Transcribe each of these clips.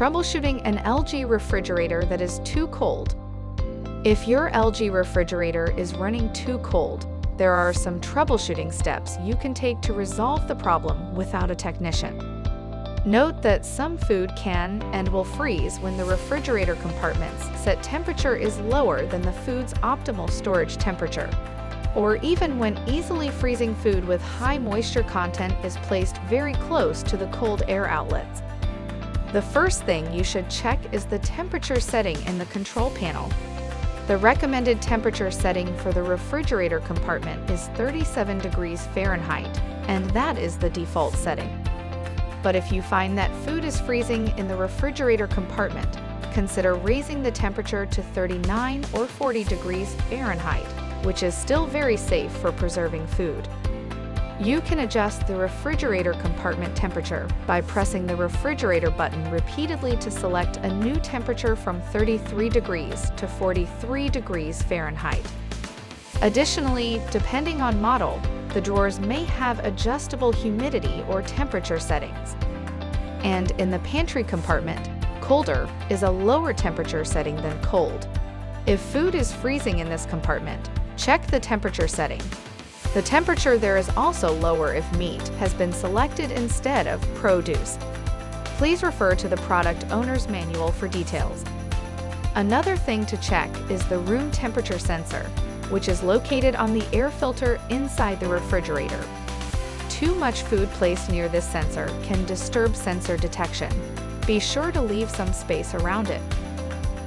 Troubleshooting an LG refrigerator that is too cold. If your LG refrigerator is running too cold, there are some troubleshooting steps you can take to resolve the problem without a technician. Note that some food can and will freeze when the refrigerator compartment's set temperature is lower than the food's optimal storage temperature, or even when easily freezing food with high moisture content is placed very close to the cold air outlets. The first thing you should check is the temperature setting in the control panel. The recommended temperature setting for the refrigerator compartment is 37 degrees Fahrenheit, and that is the default setting. But if you find that food is freezing in the refrigerator compartment, consider raising the temperature to 39 or 40 degrees Fahrenheit, which is still very safe for preserving food. You can adjust the refrigerator compartment temperature by pressing the refrigerator button repeatedly to select a new temperature from 33 degrees to 43 degrees Fahrenheit. Additionally, depending on model, the drawers may have adjustable humidity or temperature settings. And in the pantry compartment, colder is a lower temperature setting than cold. If food is freezing in this compartment, check the temperature setting. The temperature there is also lower if meat has been selected instead of produce. Please refer to the product owner's manual for details. Another thing to check is the room temperature sensor, which is located on the air filter inside the refrigerator. Too much food placed near this sensor can disturb sensor detection. Be sure to leave some space around it.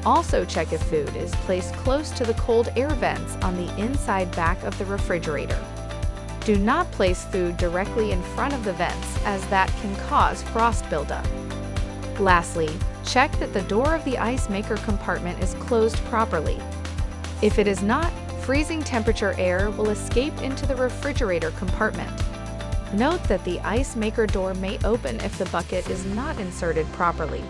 Also check if food is placed close to the cold air vents on the inside back of the refrigerator. Do not place food directly in front of the vents, as that can cause frost buildup. Lastly, check that the door of the ice maker compartment is closed properly. If it is not, freezing temperature air will escape into the refrigerator compartment. Note that the ice maker door may open if the bucket is not inserted properly.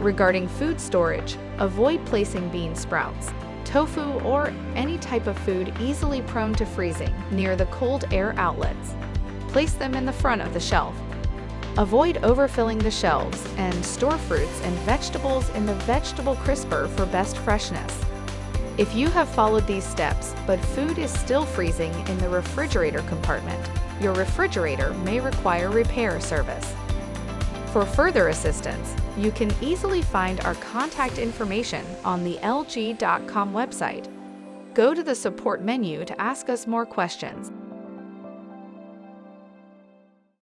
Regarding food storage, avoid placing bean sprouts, tofu, or any type of food easily prone to freezing near the cold air outlets. Place them in the front of the shelf. Avoid overfilling the shelves and store fruits and vegetables in the vegetable crisper for best freshness. If you have followed these steps but food is still freezing in the refrigerator compartment, your refrigerator may require repair service. For further assistance, you can easily find our contact information on the LG.com website. Go to the support menu to ask us more questions.